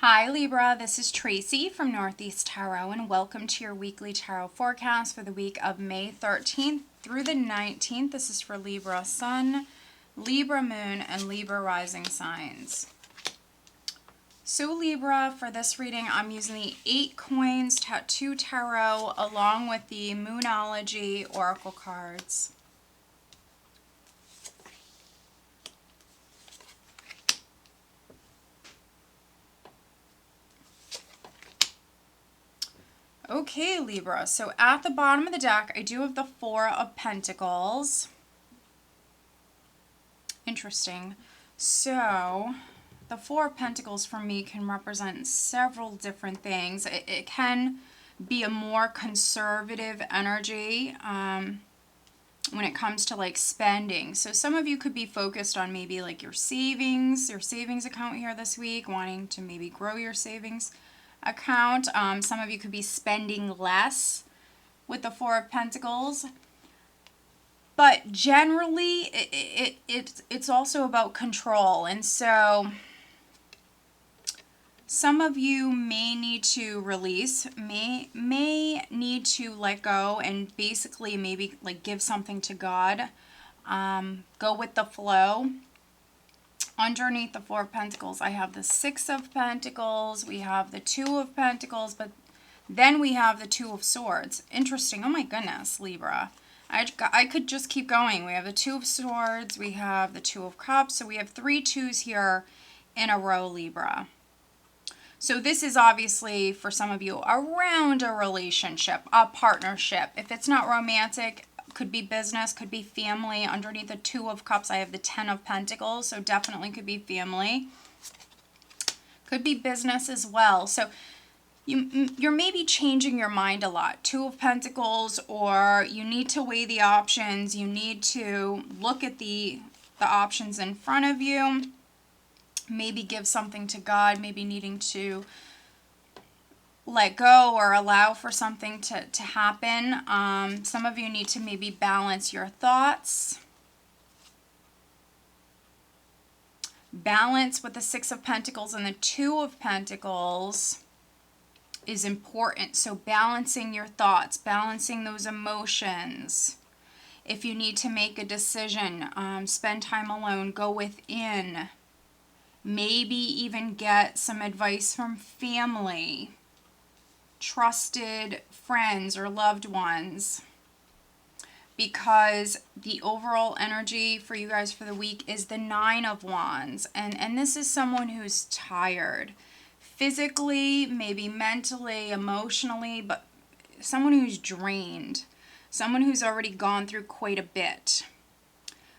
Hi Libra, this is Tracy from Northeast Tarot and welcome to your weekly tarot forecast for the week of May 13th through the 19th. This is for Libra Sun, Libra Moon, and Libra Rising signs. So Libra, for this reading, I'm using the 8 Coins Tattoo Tarot along with the Moonology Oracle cards. Okay, Libra, so at the bottom of the deck, I do have the Four of Pentacles. Interesting. So, the Four of Pentacles for me can represent several different things. It can be a more conservative energy when it comes to like spending. So some of you could be focused on maybe like your savings account here this week, wanting to maybe grow your savings account. Some of you could be spending less with the Four of Pentacles. But generally, it's also about control. And so some of you may need to release, may need to let go and basically maybe like give something to God. Go with the flow. Underneath the Four of Pentacles, I have the Six of Pentacles. We have the Two of Pentacles, but then we have the Two of Swords. Interesting. Oh my goodness, Libra. I could just keep going. We have the Two of Swords. We have the Two of Cups. So we have 3 twos here in a row, Libra. So this is obviously, for some of you, around a relationship, a partnership. If it's not romantic, could be business, could be family. Underneath the Two of Cups, I have the Ten of Pentacles, so definitely could be family. Could be business as well. So you're maybe changing your mind a lot. Two of Pentacles, or you need to weigh the options. You need to look at the options in front of you. Maybe give something to God, maybe needing to let go or allow for something to happen. Some of you need to maybe balance your thoughts. Balance with the Six of Pentacles and the Two of Pentacles is important. So balancing your thoughts, balancing those emotions. If you need to make a decision, spend time alone, go within. Maybe even get some advice from family, trusted friends or loved ones, because the overall energy for you guys for the week is the Nine of Wands, and this is someone who's tired physically, maybe mentally, emotionally, but someone who's drained, someone who's already gone through quite a bit.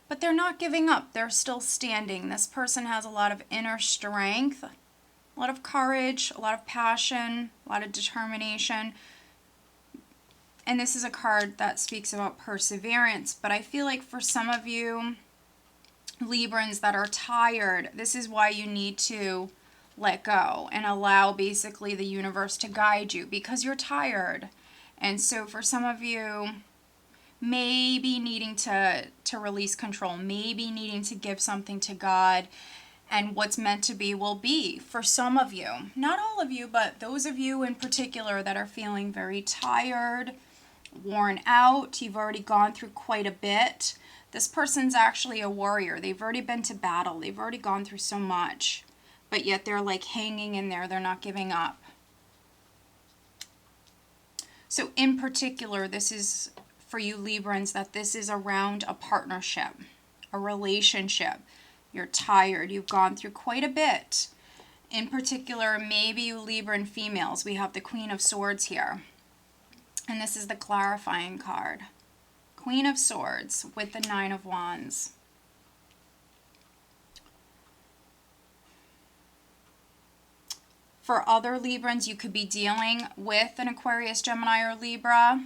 But they're not giving up. They're still standing. This person has a lot of inner strength, a lot of courage, a lot of passion, a lot of determination. And this is a card that speaks about perseverance. But I feel like for some of you Librans that are tired, this is why you need to let go and allow basically the universe to guide you, because you're tired. And so for some of you, maybe needing to release control, maybe needing to give something to God, and what's meant to be will be for some of you. Not all of you, but those of you in particular that are feeling very tired, worn out. You've already gone through quite a bit. This person's actually a warrior. They've already been to battle. They've already gone through so much, but yet they're like hanging in there. They're not giving up. So in particular, this is for you Librans, that this is around a partnership, a relationship. You're tired. You've gone through quite a bit. In particular, maybe you Libran females. We have the Queen of Swords here. And this is the clarifying card. Queen of Swords with the Nine of Wands. For other Librans, you could be dealing with an Aquarius, Gemini, or Libra.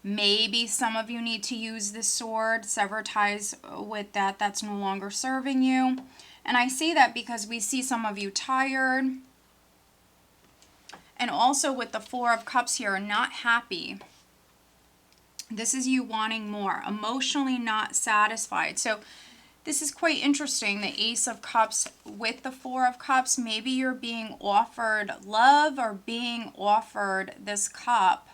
Maybe some of you need to use this sword, sever ties with that's no longer serving you. And I say that because we see some of you tired. And also with the Four of Cups here, not happy. This is you wanting more, emotionally not satisfied. So This is quite interesting, the Ace of Cups with the Four of Cups. Maybe you're being offered love or being offered this cup,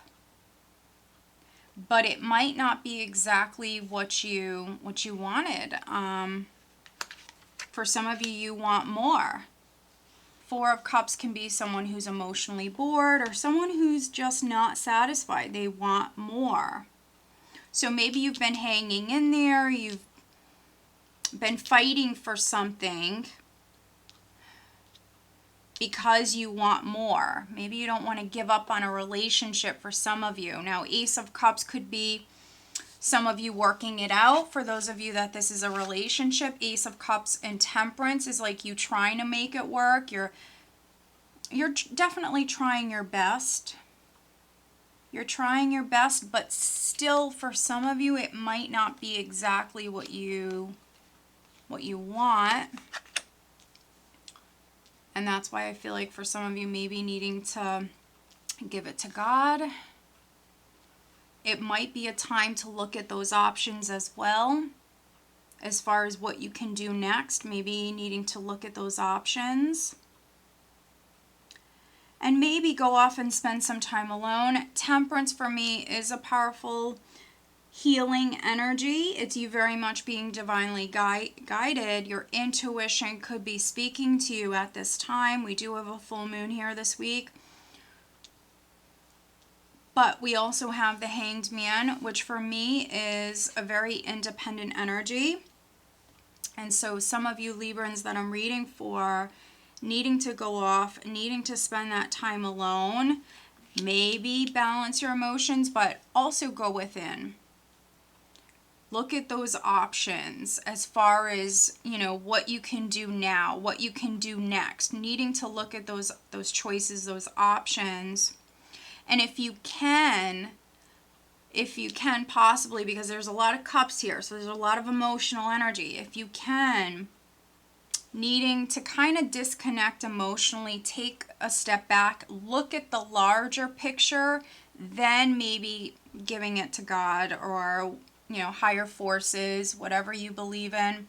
but it might not be exactly what you wanted. For some of you, you want more. Four of Cups can be someone who's emotionally bored or someone who's just not satisfied. They want more. So maybe you've been hanging in there, you've been fighting for something because you want more. Maybe you don't want to give up on a relationship for some of you. Now, Ace of Cups could be some of you working it out. For those of you that this is a relationship, Ace of Cups and Temperance is like you trying to make it work. You're definitely trying your best. You're trying your best, but still for some of you, it might not be exactly what you want. And that's why I feel like for some of you, maybe needing to give it to God. It might be a time to look at those options as well, as far as what you can do next. Maybe needing to look at those options. And maybe go off and spend some time alone. Temperance for me is a powerful healing energy. It's you very much being divinely guided. Your intuition could be speaking to you at this time. We do have a full moon here this week. But we also have the Hanged Man, which for me is a very independent energy. And so some of you Librans that I'm reading for, needing to go off, needing to spend that time alone, maybe balance your emotions, but also go within. Look at those options as far as, what you can do now, what you can do next. Needing to look at those choices, those options. And if you can possibly, because there's a lot of cups here, so there's a lot of emotional energy. If you can, needing to kind of disconnect emotionally, take a step back, look at the larger picture, then maybe giving it to God or, higher forces, whatever you believe in,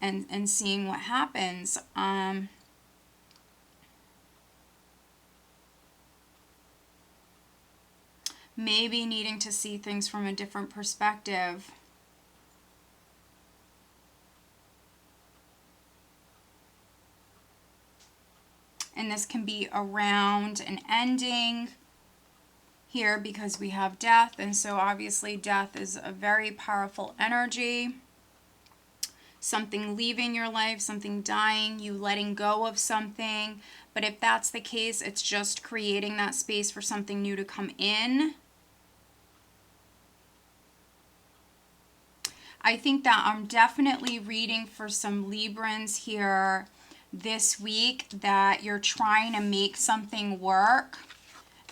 and seeing what happens. Maybe needing to see things from a different perspective. And this can be around an ending here because we have death. And so obviously death is a very powerful energy. Something leaving your life, something dying, you letting go of something. But if that's the case, it's just creating that space for something new to come in. I think that I'm definitely reading for some Librans here this week that you're trying to make something work.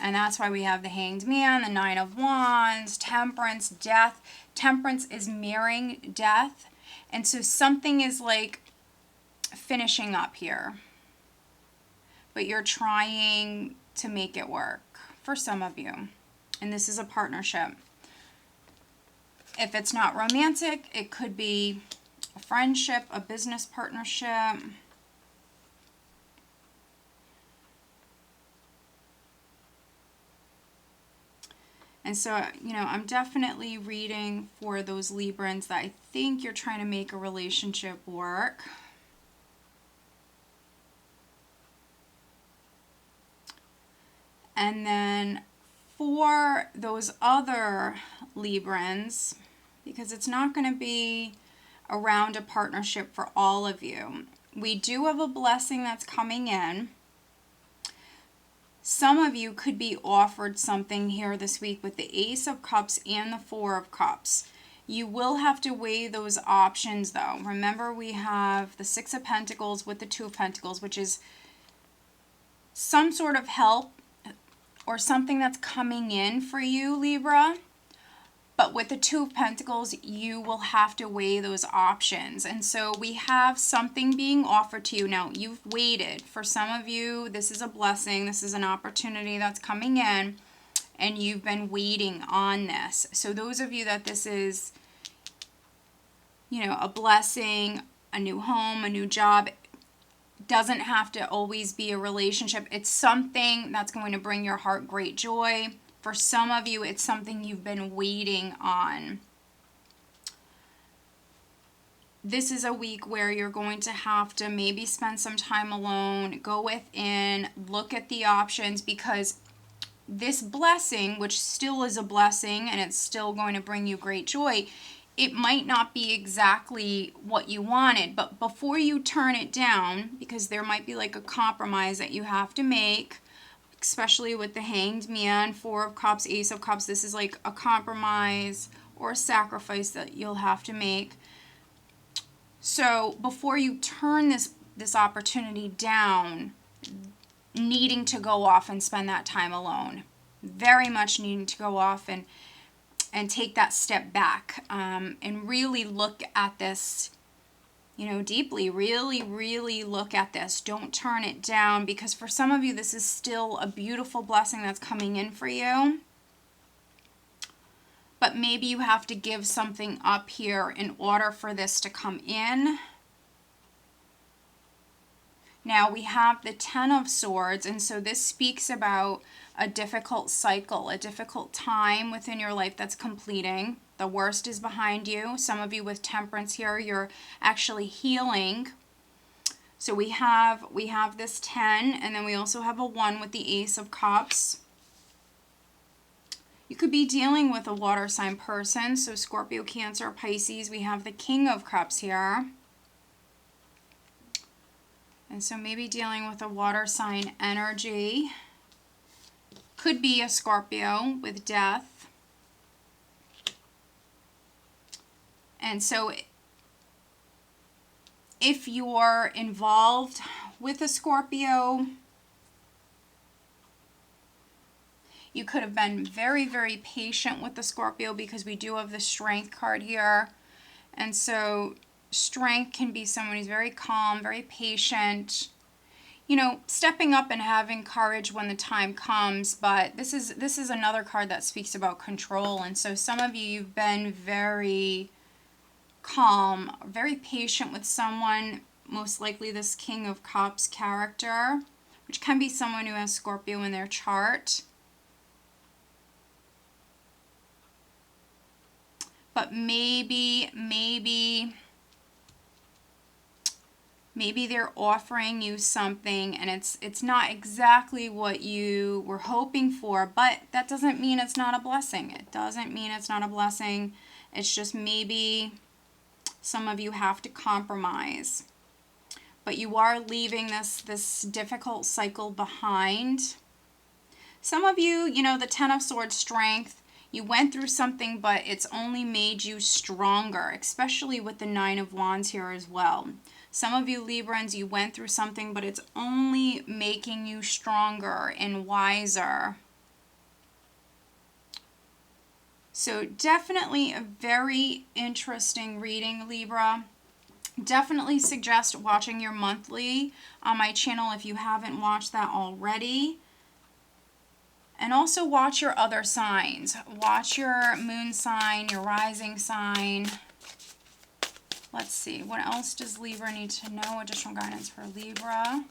And that's why we have the Hanged Man, the Nine of Wands, Temperance, Death. Temperance is mirroring death. And so something is like finishing up here. But you're trying to make it work for some of you. And this is a partnership. If it's not romantic, it could be a friendship, a business partnership. And so, I'm definitely reading for those Librans that I think you're trying to make a relationship work. And then for those other Librans, because it's not going to be around a partnership for all of you, we do have a blessing that's coming in. Some of you could be offered something here this week with the Ace of Cups and the Four of Cups. You will have to weigh those options though. Remember, we have the Six of Pentacles with the Two of Pentacles, which is some sort of help or something that's coming in for you, Libra. But with the Two of Pentacles, you will have to weigh those options. And so we have something being offered to you. Now, you've waited. For some of you, this is a blessing. This is an opportunity that's coming in. and you've been waiting on this. So those of you that this is, you know, a blessing, a new home, a new job, doesn't have to always be a relationship. It's something that's going to bring your heart great joy. For some of you, it's something you've been waiting on. This is a week where you're going to have to maybe spend some time alone, go within, look at the options, because this blessing, which still is a blessing and it's still going to bring you great joy, it might not be exactly what you wanted. But before you turn it down, because there might be like a compromise that you have to make, especially with the Hanged Man, Four of Cups, Ace of Cups, this is like a compromise or a sacrifice that you'll have to make. So before you turn this opportunity down, needing to go off and spend that time alone, very much needing to go off and take that step back, and really look at this, you know, deeply. Really look at this. Don't turn it down, because for some of you, this is still a beautiful blessing that's coming in for you. But maybe you have to give something up here in order for this to come in. Now we have the Ten of Swords, and so this speaks about a difficult cycle, a difficult time within your life that's completing. The worst is behind you. Some of you with Temperance here, you're actually healing. So we have this 10, and then we also have a 1 with the Ace of Cups. You could be dealing with a water sign person, so Scorpio, Cancer, Pisces. We have the King of Cups here. And so maybe dealing with a water sign energy. Could be a Scorpio with Death. And so if you're involved with a Scorpio, you could have been very patient with the Scorpio, because we do have the Strength card here. And so Strength can be someone who's very calm, very patient, you know, stepping up and having courage when the time comes. But this is another card that speaks about control. And so some of you, you've been very calm, very patient with someone, most likely this King of Cups character, which can be someone who has Scorpio in their chart. But maybe they're offering you something and it's not exactly what you were hoping for, but that doesn't mean it's not a blessing. It doesn't mean it's not a blessing. It's just maybe some of you have to compromise. But you are leaving this difficult cycle behind. Some of you, you know, the Ten of Swords, Strength, you went through something, but it's only made you stronger, especially with the Nine of Wands here as well. Some of you Librans, you went through something, but it's only making you stronger and wiser. So definitely a very interesting reading, Libra. Definitely suggest watching your monthly on my channel if you haven't watched that already. And also watch your other signs. Watch your moon sign, your rising sign. Let's see, what else does Libra need to know? Additional guidance for Libra.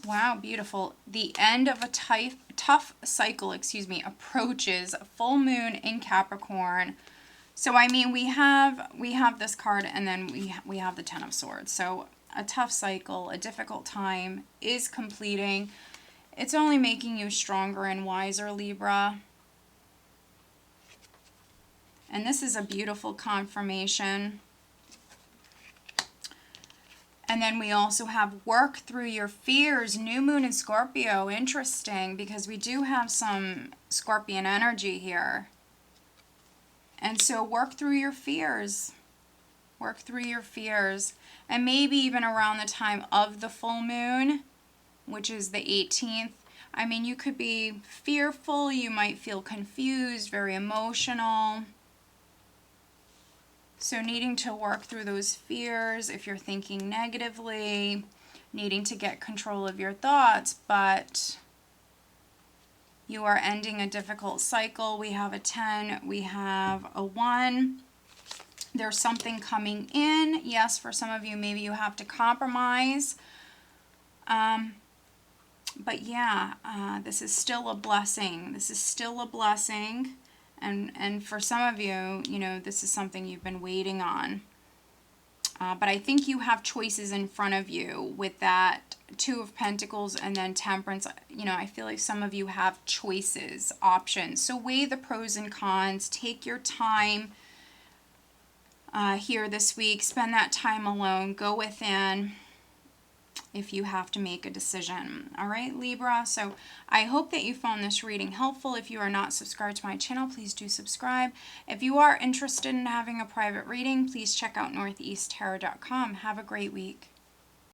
Wow, beautiful. The end of a tough cycle, approaches. Full moon in Capricorn. So I mean, we have this card, and then we have the Ten of Swords. So a tough cycle, a difficult time is completing. It's only making you stronger and wiser, Libra. And this is a beautiful confirmation. And then we also have work through your fears, new moon in Scorpio. Interesting, because we do have some Scorpion energy here. And so work through your fears. Work through your fears. And maybe even around the time of the full moon, which is the 18th, I mean, you could be fearful, you might feel confused, very emotional. So needing to work through those fears if you're thinking negatively, needing to get control of your thoughts, but you are ending a difficult cycle. We have a 10, we have a 1. There's something coming in. Yes, for some of you, maybe you have to compromise. But yeah, this is still a blessing. This is still a blessing. And for some of you, you know, this is something you've been waiting on. But I think you have choices in front of you with that 2 of Pentacles and then Temperance. You know, I feel like some of you have choices, options. So weigh the pros and cons. Take your time here this week. Spend that time alone. Go within if you have to make a decision. All right, Libra. So I hope that you found this reading helpful. If you are not subscribed to my channel, please do subscribe. If you are interested in having a private reading, please check out northeasttarot.com. Have a great week.